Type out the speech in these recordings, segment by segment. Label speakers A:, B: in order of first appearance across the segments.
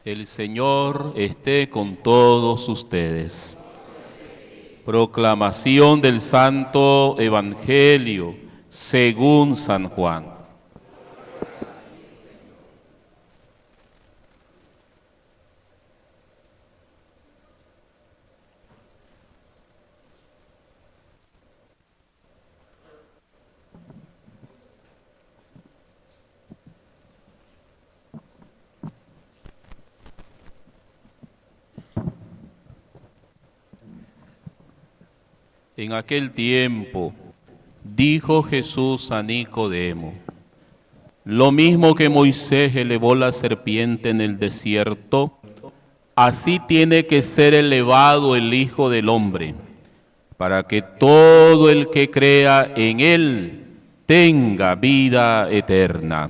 A: El Señor esté con todos ustedes. Proclamación del Santo Evangelio según San Juan. En aquel tiempo dijo Jesús a Nicodemo: lo mismo que Moisés elevó la serpiente en el desierto, así tiene que ser elevado el Hijo del Hombre, para que todo el que crea en él tenga vida eterna.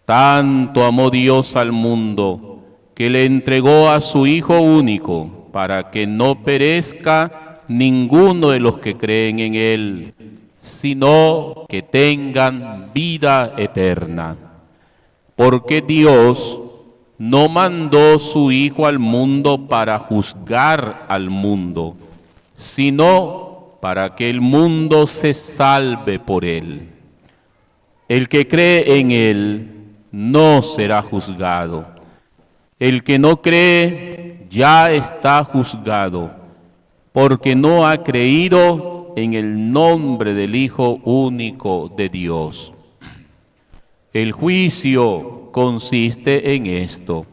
A: Tanto amó Dios al mundo, que le entregó a su Hijo único, para que no perezca ninguno de los que creen en él, sino que tengan vida eterna. Porque Dios no mandó su Hijo al mundo para juzgar al mundo, sino para que el mundo se salve por él. El que cree en él no será juzgado. El que no cree ya está juzgado, porque no ha creído en el nombre del Hijo único de Dios. El juicio consiste en esto,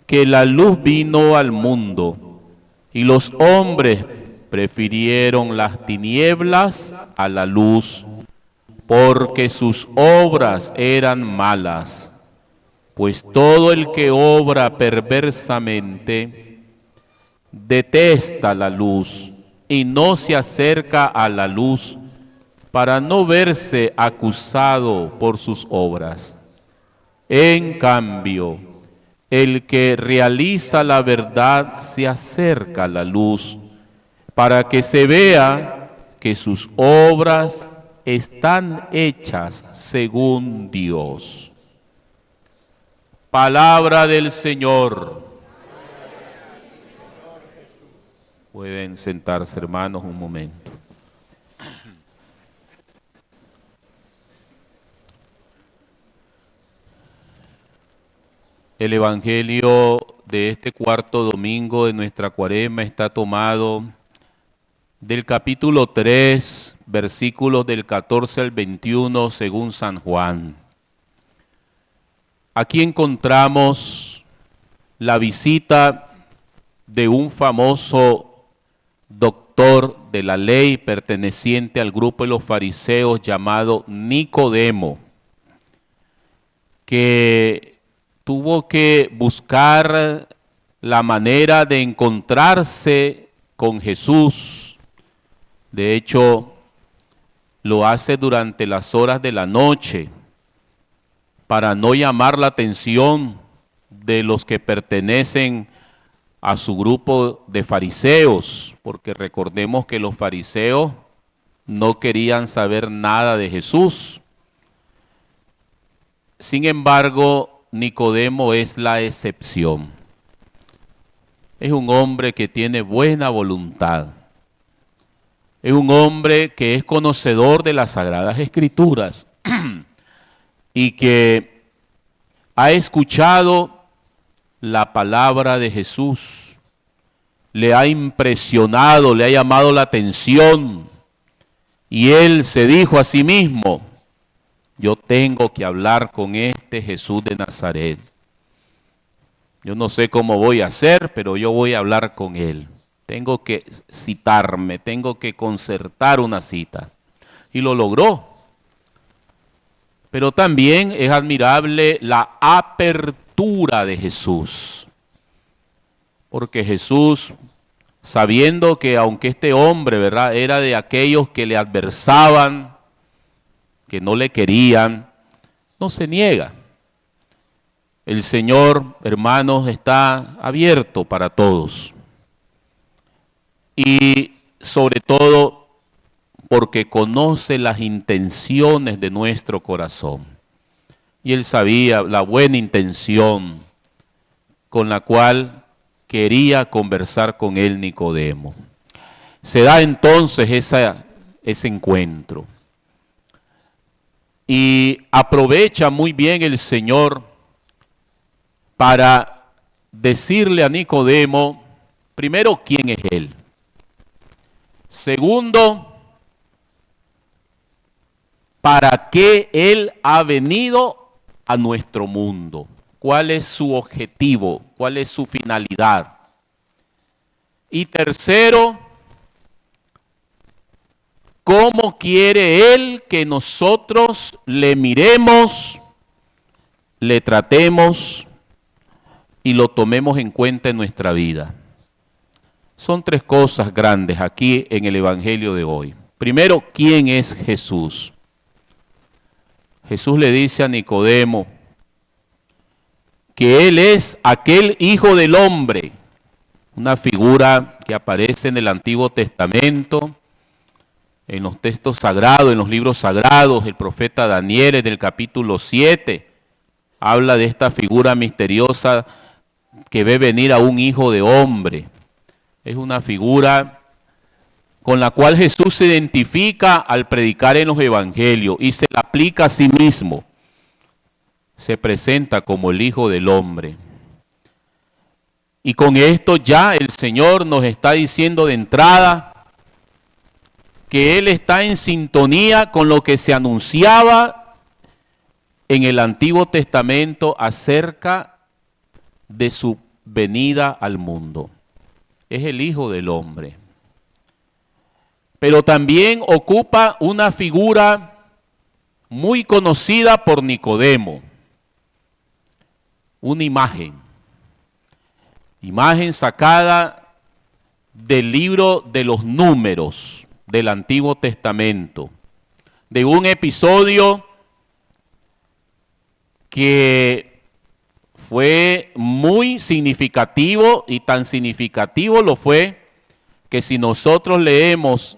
A: que la luz vino al mundo y los hombres prefirieron las tinieblas a la luz, porque sus obras eran malas. Pues todo el que obra perversamente detesta la luz y no se acerca a la luz para no verse acusado por sus obras. En cambio, el que realiza la verdad se acerca a la luz para que se vea que sus obras están hechas según Dios. Palabra del Señor. Pueden sentarse, hermanos, un momento. El Evangelio de este cuarto domingo de nuestra Cuaresma está tomado del capítulo 3, versículos del 14 al 21, según San Juan. Aquí encontramos la visita de un famoso doctor de la ley perteneciente al grupo de los fariseos llamado Nicodemo, que tuvo que buscar la manera de encontrarse con Jesús. De hecho, lo hace durante las horas de la noche para no llamar la atención de los que pertenecen a su grupo de fariseos, porque recordemos que los fariseos no querían saber nada de Jesús. Sin embargo, Nicodemo es la excepción. Es un hombre que tiene buena voluntad. Es un hombre que es conocedor de las Sagradas Escrituras y que ha escuchado la palabra de Jesús, le ha impresionado, le ha llamado la atención, y él se dijo a sí mismo: yo tengo que hablar con este Jesús de Nazaret. Yo no sé cómo voy a hacer, pero yo voy a hablar con él. Tengo que citarme, tengo que concertar una cita. Y lo logró. Pero también es admirable la apertura de Jesús. Porque Jesús, sabiendo que aunque este hombre, ¿verdad?, era de aquellos que le adversaban, que no le querían, no se niega. El Señor, hermanos, está abierto para todos. Y sobre todo porque conoce las intenciones de nuestro corazón. Y él sabía la buena intención con la cual quería conversar con él Nicodemo. Se da entonces ese encuentro. Y aprovecha muy bien el Señor para decirle a Nicodemo, primero, quién es Él. Segundo, para qué Él ha venido a nuestro mundo. ¿Cuál es su objetivo? ¿Cuál es su finalidad? Y tercero, ¿cómo quiere Él que nosotros le miremos, le tratemos y lo tomemos en cuenta en nuestra vida? Son tres cosas grandes aquí en el Evangelio de hoy. Primero, ¿quién es Jesús? Jesús le dice a Nicodemo que Él es aquel Hijo del Hombre, una figura que aparece en el Antiguo Testamento, en los textos sagrados, en los libros sagrados. El profeta Daniel en el capítulo 7 habla de esta figura misteriosa que ve venir a un hijo de hombre. Es una figura con la cual Jesús se identifica al predicar en los evangelios y se la aplica a sí mismo. Se presenta como el Hijo del Hombre. Y con esto ya el Señor nos está diciendo de entrada que Él está en sintonía con lo que se anunciaba en el Antiguo Testamento acerca de su venida al mundo. Es el Hijo del Hombre. Pero también ocupa una figura muy conocida por Nicodemo, una imagen sacada del libro de los Números del Antiguo Testamento, de un episodio que fue muy significativo, y tan significativo lo fue que si nosotros leemos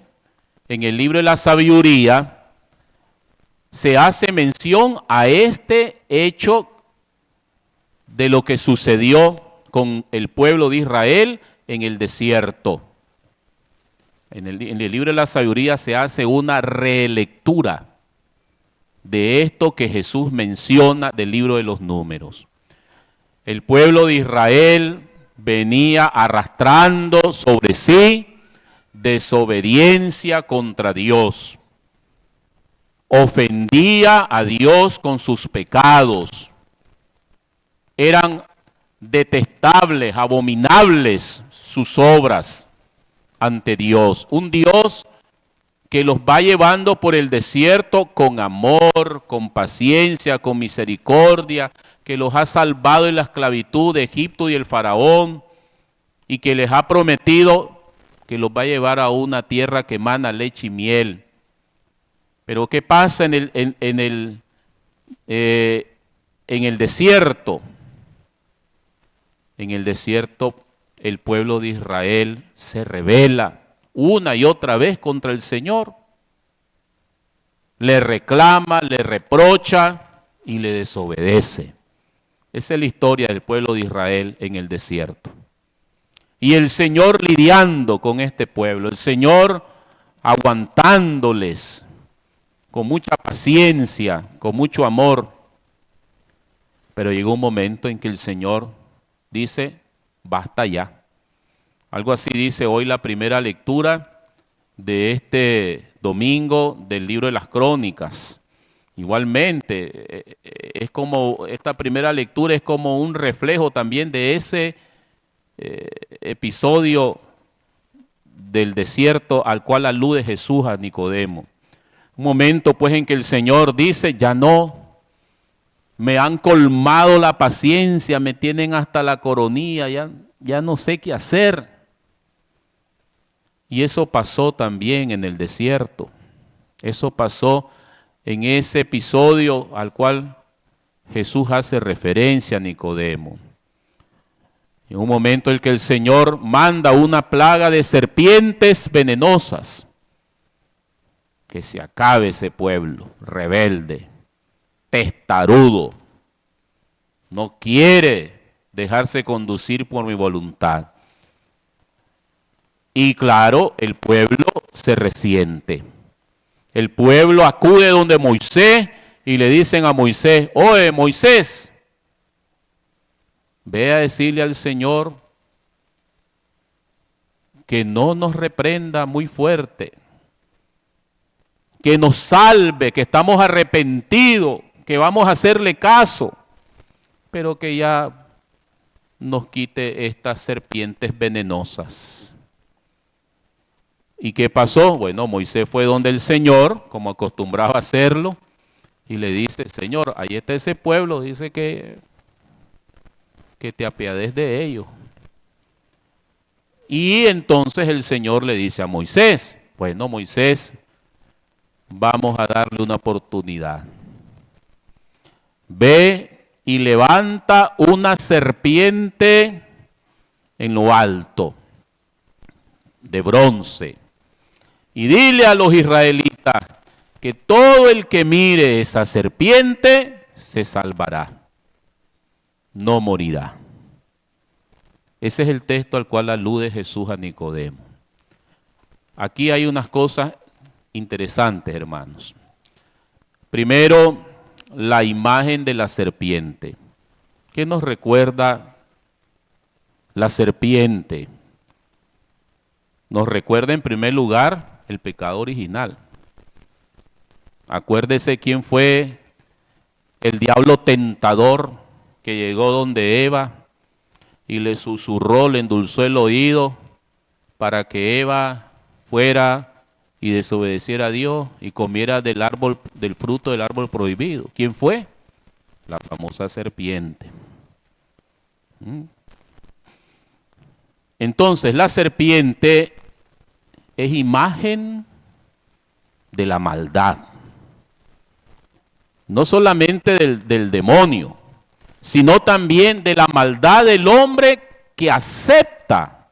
A: en el libro de la sabiduría, se hace mención a este hecho de lo que sucedió con el pueblo de Israel en el desierto. En el libro de la sabiduría se hace una relectura de esto que Jesús menciona del libro de los Números. El pueblo de Israel venía arrastrando sobre sí desobediencia contra Dios. Ofendía a Dios con sus pecados. Eran detestables, abominables sus obras ante Dios. Un Dios que los va llevando por el desierto con amor, con paciencia, con misericordia, que los ha salvado de la esclavitud de Egipto y el faraón, y que les ha prometido que los va a llevar a una tierra que emana leche y miel. Pero ¿qué pasa en el desierto? En el desierto el pueblo de Israel se rebela una y otra vez contra el Señor. Le reclama, le reprocha y le desobedece. Esa es la historia del pueblo de Israel en el desierto. Y el Señor lidiando con este pueblo, el Señor aguantándoles con mucha paciencia, con mucho amor. Pero llegó un momento en que el Señor dice, basta ya. Algo así dice hoy la primera lectura de este domingo del libro de las Crónicas. Igualmente, es como, esta primera lectura es como un reflejo también de ese episodio del desierto al cual alude Jesús a Nicodemo. Un momento pues en que el Señor dice, ya no, me han colmado la paciencia, me tienen hasta la coronilla, ya no sé qué hacer. Y eso pasó también en el desierto. Eso pasó en ese episodio al cual Jesús hace referencia a Nicodemo. En un momento en que el Señor manda una plaga de serpientes venenosas, que se acabe ese pueblo rebelde, testarudo, no quiere dejarse conducir por mi voluntad. Y claro, el pueblo se resiente. El pueblo acude donde Moisés y le dicen a Moisés, oye Moisés, ve a decirle al Señor que no nos reprenda muy fuerte, que nos salve, que estamos arrepentidos, que vamos a hacerle caso, pero que ya nos quite estas serpientes venenosas. ¿Y qué pasó? Bueno, Moisés fue donde el Señor, como acostumbraba a hacerlo, y le dice, Señor, ahí está ese pueblo, dice que te apiades de ellos. Y entonces el Señor le dice a Moisés, bueno, Moisés, vamos a darle una oportunidad. Ve y levanta una serpiente en lo alto, de bronce, y dile a los israelitas que todo el que mire esa serpiente se salvará, no morirá. Ese es el texto al cual alude Jesús a Nicodemo. Aquí hay unas cosas interesantes, hermanos. Primero, la imagen de la serpiente. ¿Qué nos recuerda la serpiente? Nos recuerda en primer lugar el pecado original. Acuérdese quién fue el diablo tentador que llegó donde Eva y le susurró, le endulzó el oído para que Eva fuera y desobedeciera a Dios y comiera del árbol, del fruto del árbol prohibido. ¿Quién fue? La famosa serpiente. Entonces, la serpiente es imagen de la maldad. No solamente del demonio, sino también de la maldad del hombre que acepta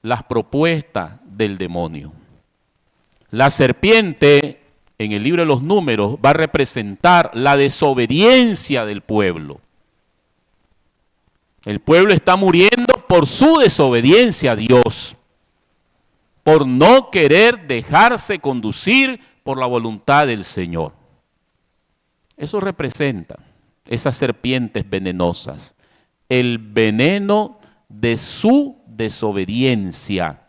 A: las propuestas del demonio. La serpiente, en el libro de los Números, va a representar la desobediencia del pueblo. El pueblo está muriendo por su desobediencia a Dios, por no querer dejarse conducir por la voluntad del Señor. Eso representa esas serpientes venenosas, el veneno de su desobediencia,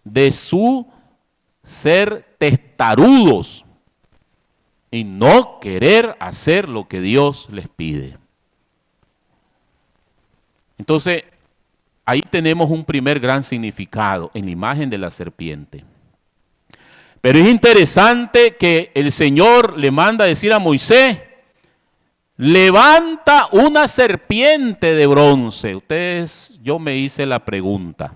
A: de su ser testarudos y no querer hacer lo que Dios les pide. Entonces, ahí tenemos un primer gran significado en la imagen de la serpiente. Pero es interesante que el Señor le manda a decir a Moisés, levanta una serpiente de bronce. Yo me hice la pregunta.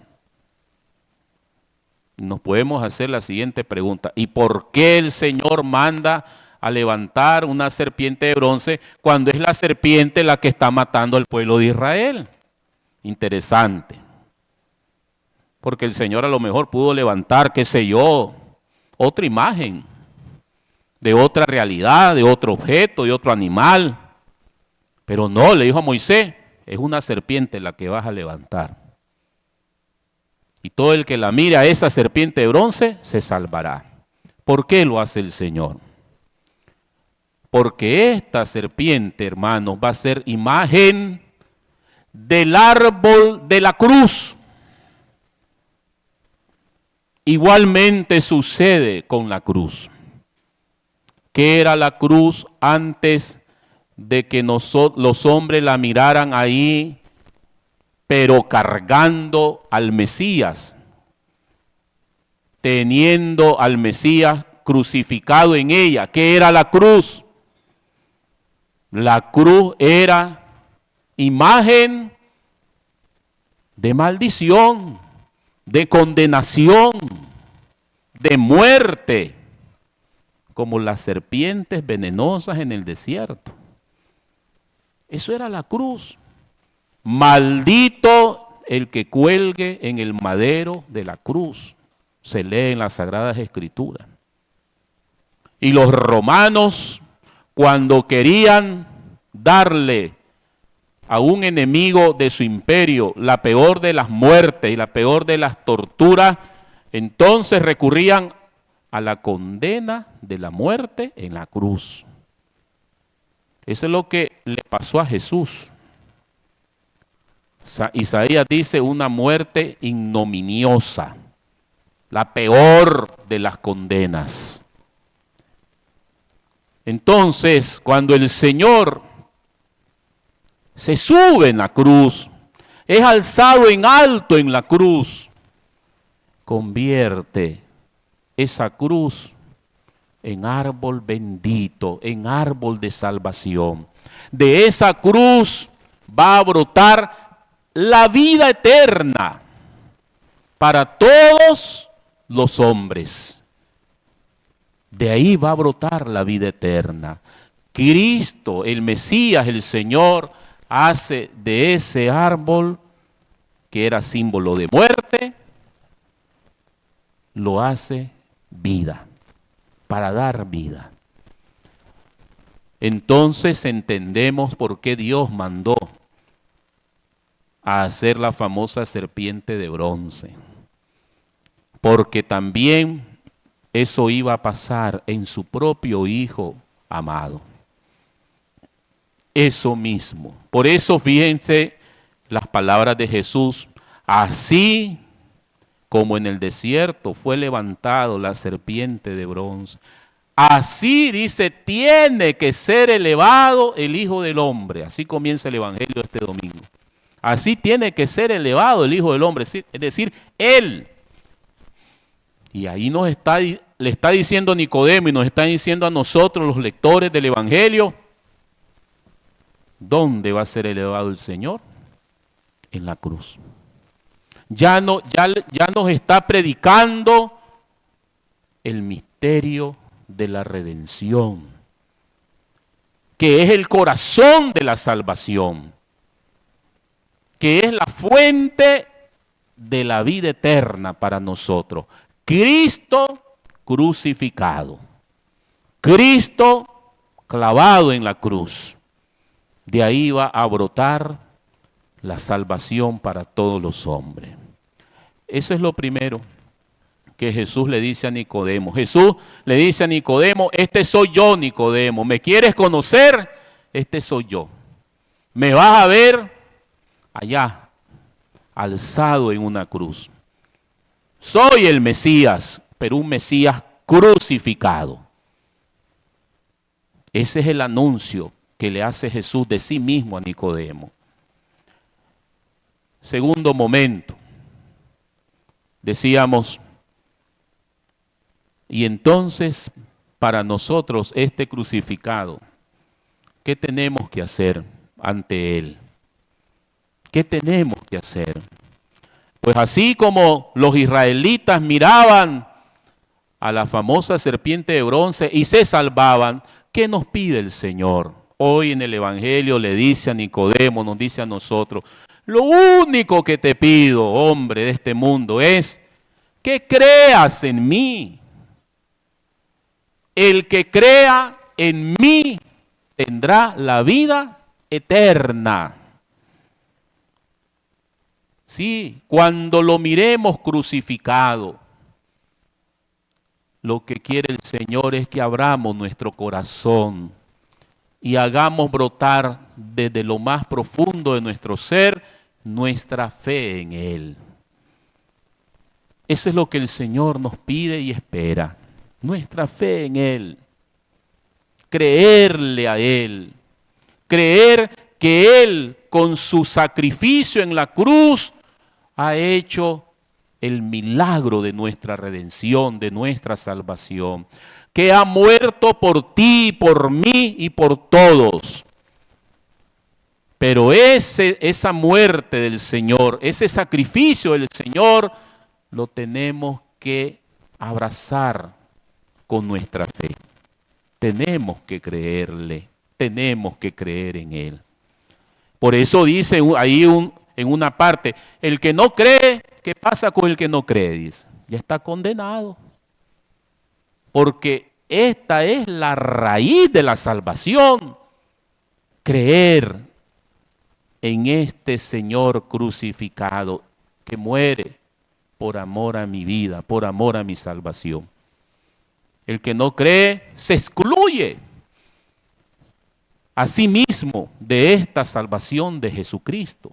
A: Nos podemos hacer la siguiente pregunta. ¿Y por qué el Señor manda a levantar una serpiente de bronce cuando es la serpiente la que está matando al pueblo de Israel? Interesante. Porque el Señor a lo mejor pudo levantar, qué sé yo, otra imagen de otra realidad, de otro objeto, de otro animal. Pero no, le dijo a Moisés, es una serpiente la que vas a levantar. Y todo el que la mire a esa serpiente de bronce se salvará. ¿Por qué lo hace el Señor? Porque esta serpiente, hermanos, va a ser imagen del árbol de la cruz. Igualmente sucede con la cruz. ¿Qué era la cruz antes de que los hombres la miraran ahí, pero cargando al Mesías, teniendo al Mesías crucificado en ella? ¿Qué era la cruz? La cruz era imagen de maldición, de condenación, de muerte, como las serpientes venenosas en el desierto. Eso era la cruz. Maldito el que cuelgue en el madero de la cruz, se lee en las Sagradas Escrituras. Y los romanos, cuando querían darle a un enemigo de su imperio, la peor de las muertes y la peor de las torturas, entonces recurrían a la condena de la muerte en la cruz. Eso es lo que le pasó a Jesús. Isaías dice una muerte ignominiosa, la peor de las condenas. Entonces, cuando el Señor se sube en la cruz, es alzado en alto en la cruz, convierte esa cruz en árbol bendito, en árbol de salvación. De esa cruz va a brotar la vida eterna para todos los hombres. De ahí va a brotar la vida eterna. Cristo, el Mesías, el Señor, hace de ese árbol que era símbolo de muerte, lo hace vida, para dar vida. Entonces entendemos por qué Dios mandó a hacer la famosa serpiente de bronce. Porque también eso iba a pasar en su propio Hijo amado. Eso mismo. Por eso fíjense las palabras de Jesús. Así como en el desierto fue levantado la serpiente de bronce, así dice, tiene que ser elevado el Hijo del Hombre. Así comienza el Evangelio este domingo. Así tiene que ser elevado el Hijo del Hombre, es decir, Él. Y ahí le está diciendo Nicodemo y nos está diciendo a nosotros los lectores del Evangelio, ¿dónde va a ser elevado el Señor? En la cruz. Ya nos está predicando el misterio de la redención, que es el corazón de la salvación, que es la fuente de la vida eterna para nosotros. Cristo crucificado, Cristo clavado en la cruz. De ahí va a brotar la salvación para todos los hombres. Eso es lo primero que Jesús le dice a Nicodemo. Jesús le dice a Nicodemo, este soy yo, Nicodemo. ¿Me quieres conocer? Este soy yo. Me vas a ver allá, alzado en una cruz. Soy el Mesías, pero un Mesías crucificado. Ese es el anuncio que le hace Jesús de sí mismo a Nicodemo. Segundo momento, decíamos, y entonces para nosotros este crucificado, ¿qué tenemos que hacer ante Él? ¿Qué tenemos que hacer? Pues así como los israelitas miraban a la famosa serpiente de bronce y se salvaban, ¿qué nos pide el Señor? Hoy en el Evangelio le dice a Nicodemo, nos dice a nosotros, lo único que te pido, hombre de este mundo, es que creas en mí. El que crea en mí tendrá la vida eterna. Sí, cuando lo miremos crucificado, lo que quiere el Señor es que abramos nuestro corazón y hagamos brotar desde lo más profundo de nuestro ser nuestra fe en Él. Eso es lo que el Señor nos pide y espera, nuestra fe en Él, creerle a Él, creer que Él con su sacrificio en la cruz ha hecho el milagro de nuestra redención, de nuestra salvación, que ha muerto por ti, por mí y por todos. Pero esa muerte del Señor, ese sacrificio del Señor, lo tenemos que abrazar con nuestra fe. Tenemos que creerle, tenemos que creer en Él. Por eso dice ahí en una parte, el que no cree, ¿qué pasa con el que no cree? Dice, ya está condenado. Porque esta es la raíz de la salvación, creer en este Señor crucificado que muere por amor a mi vida, por amor a mi salvación. El que no cree se excluye a sí mismo de esta salvación de Jesucristo.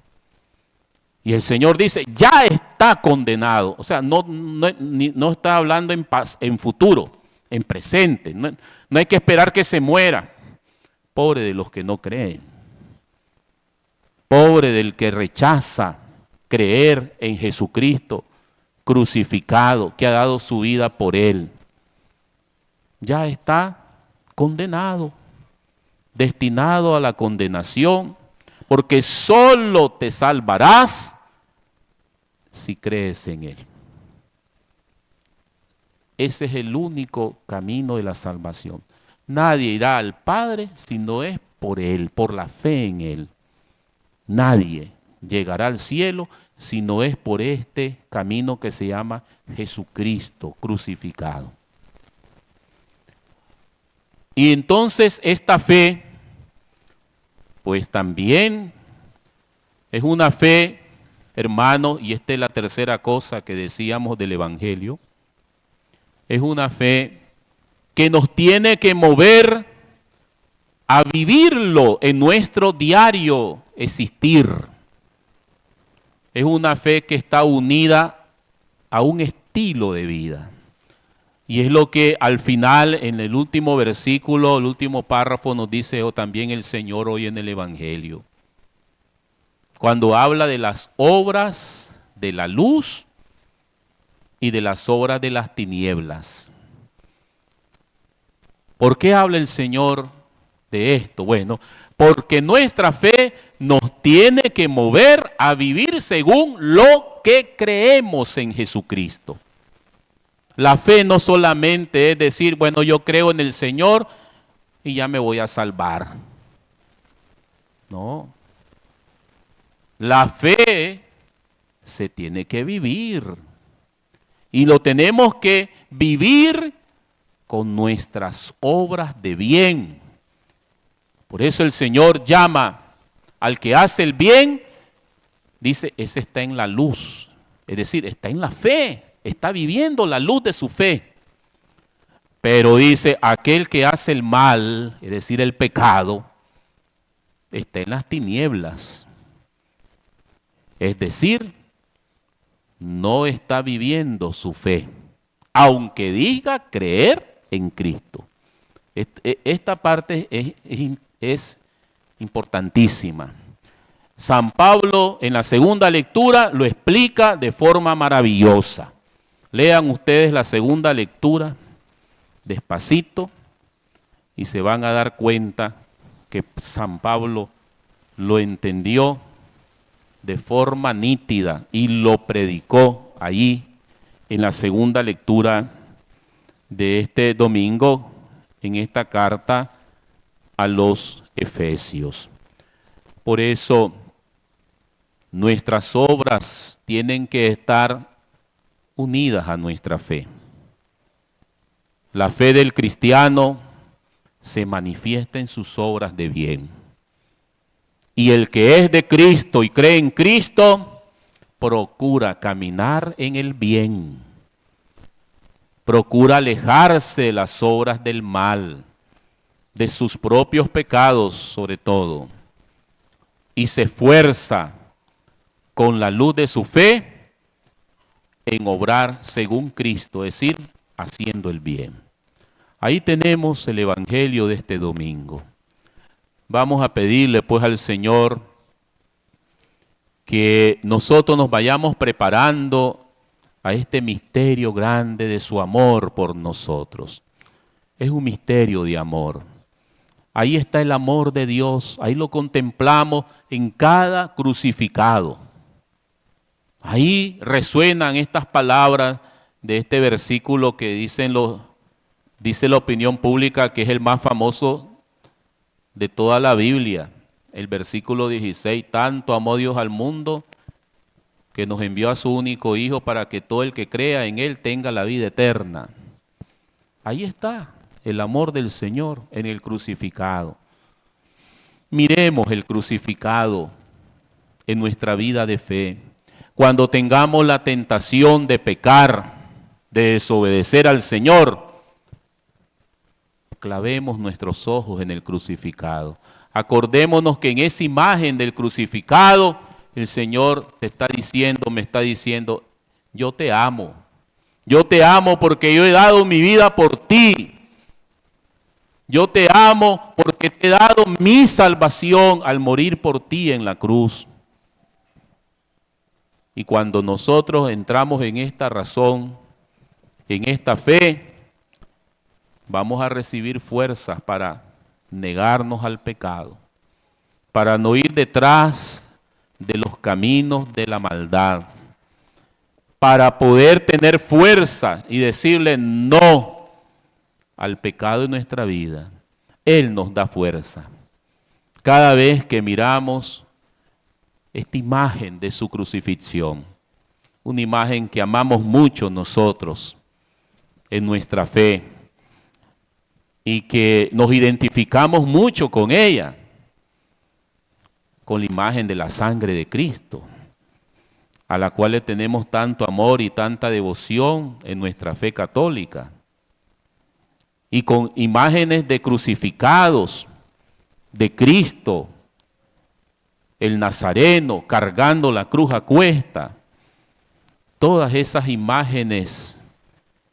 A: Y el Señor dice, ya está condenado. O sea, no está hablando en futuro, en presente. No hay que esperar que se muera. Pobre de los que no creen. Pobre del que rechaza creer en Jesucristo crucificado, que ha dado su vida por él. Ya está condenado, destinado a la condenación, porque solo te salvarás si crees en Él. Ese es el único camino de la salvación. Nadie irá al Padre si no es por Él, por la fe en Él. Nadie llegará al cielo si no es por este camino que se llama Jesucristo crucificado. Y entonces esta fe, pues también es una fe, hermano, y esta es la tercera cosa que decíamos del Evangelio, es una fe que nos tiene que mover a vivirlo en nuestro diario existir. Es una fe que está unida a un estilo de vida. Y es lo que al final, en el último versículo, el último párrafo, nos dice también el Señor hoy en el Evangelio. Cuando habla de las obras de la luz y de las obras de las tinieblas. ¿Por qué habla el Señor de esto? Bueno, porque nuestra fe nos tiene que mover a vivir según lo que creemos en Jesucristo. La fe no solamente es decir, bueno, yo creo en el Señor y ya me voy a salvar. No. La fe se tiene que vivir. Y lo tenemos que vivir con nuestras obras de bien. Por eso el Señor llama al que hace el bien, dice, ese está en la luz. Es decir, está en la fe. Está viviendo la luz de su fe. Pero dice, aquel que hace el mal, es decir, el pecado, está en las tinieblas. Es decir, no está viviendo su fe, aunque diga creer en Cristo. Esta parte es importantísima. San Pablo en la segunda lectura lo explica de forma maravillosa. Lean ustedes la segunda lectura despacito y se van a dar cuenta que San Pablo lo entendió de forma nítida y lo predicó allí en la segunda lectura de este domingo en esta carta a los Efesios. Por eso nuestras obras tienen que estar unidas a nuestra fe. La fe del cristiano se manifiesta en sus obras de bien. Y el que es de Cristo y cree en Cristo, procura caminar en el bien. Procura alejarse de las obras del mal, de sus propios pecados sobre todo. Y se esfuerza con la luz de su fe en obrar según Cristo, es decir, haciendo el bien. Ahí tenemos el Evangelio de este domingo. Vamos a pedirle pues al Señor que nosotros nos vayamos preparando a este misterio grande de su amor por nosotros. Es un misterio de amor. Ahí está el amor de Dios, ahí lo contemplamos en cada crucificado. Ahí resuenan estas palabras de este versículo que dice la opinión pública que es el más famoso de toda la Biblia. El versículo 16, tanto amó Dios al mundo que nos envió a su único Hijo para que todo el que crea en Él tenga la vida eterna. Ahí está el amor del Señor en el crucificado. Miremos el crucificado en nuestra vida de fe. Cuando tengamos la tentación de pecar, de desobedecer al Señor, clavemos nuestros ojos en el crucificado. Acordémonos que en esa imagen del crucificado, el Señor te está diciendo, me está diciendo, yo te amo. Yo te amo porque yo he dado mi vida por ti. Yo te amo porque te he dado mi salvación al morir por ti en la cruz. Y cuando nosotros entramos en esta razón, en esta fe, vamos a recibir fuerzas para negarnos al pecado, para no ir detrás de los caminos de la maldad, para poder tener fuerza y decirle no al pecado en nuestra vida. Él nos da fuerza. Cada vez que miramos esta imagen de su crucifixión, una imagen que amamos mucho nosotros en nuestra fe y que nos identificamos mucho con ella, con la imagen de la sangre de Cristo, a la cual le tenemos tanto amor y tanta devoción en nuestra fe católica, y con imágenes de crucificados, de Cristo, el Nazareno cargando la cruz a cuesta. Todas esas imágenes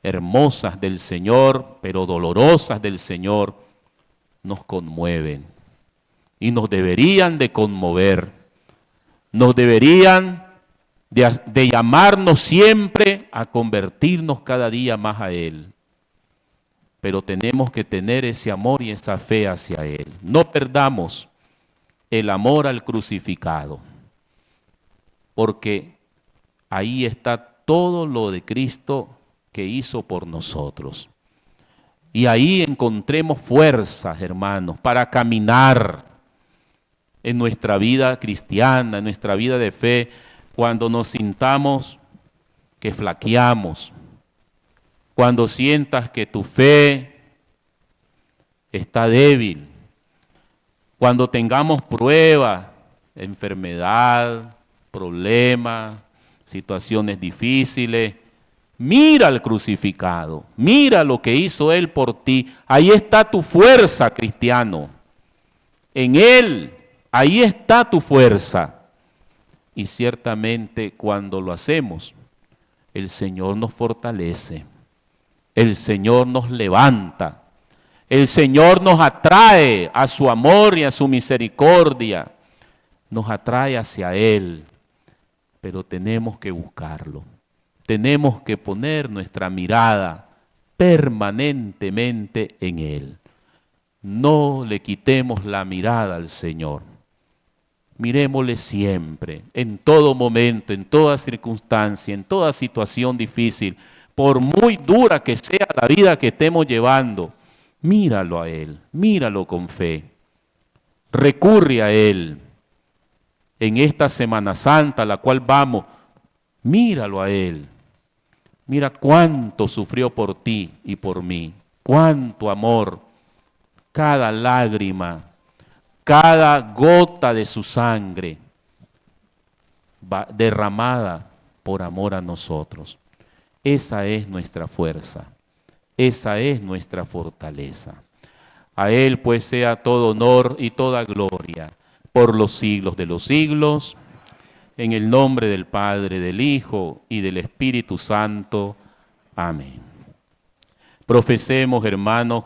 A: hermosas del Señor, pero dolorosas del Señor, nos conmueven y nos deberían de conmover, nos deberían de llamarnos siempre a convertirnos cada día más a Él. Pero tenemos que tener ese amor y esa fe hacia Él. No perdamos el amor al crucificado, porque ahí está todo lo de Cristo que hizo por nosotros. Y ahí encontremos fuerzas, hermanos, para caminar en nuestra vida cristiana, en nuestra vida de fe, cuando nos sintamos que flaqueamos, cuando sientas que tu fe está débil, cuando tengamos pruebas, enfermedad, problemas, situaciones difíciles, mira al crucificado, mira lo que hizo Él por ti. Ahí está tu fuerza, cristiano. En Él, ahí está tu fuerza. Y ciertamente cuando lo hacemos, el Señor nos fortalece, el Señor nos levanta, el Señor nos atrae a su amor y a su misericordia, nos atrae hacia Él, pero tenemos que buscarlo. Tenemos que poner nuestra mirada permanentemente en Él. No le quitemos la mirada al Señor. Miremosle siempre, en todo momento, en toda circunstancia, en toda situación difícil, por muy dura que sea la vida que estemos llevando, míralo a Él, míralo con fe. Recurre a Él. En esta Semana Santa, a la cual vamos, míralo a Él. Mira cuánto sufrió por ti y por mí, cuánto amor, cada lágrima, cada gota de su sangre derramada por amor a nosotros. Esa es nuestra fuerza, esa es nuestra fortaleza. A Él pues sea todo honor y toda gloria por los siglos de los siglos. En el nombre del Padre, del Hijo y del Espíritu Santo. Amén. Profesemos, hermanos,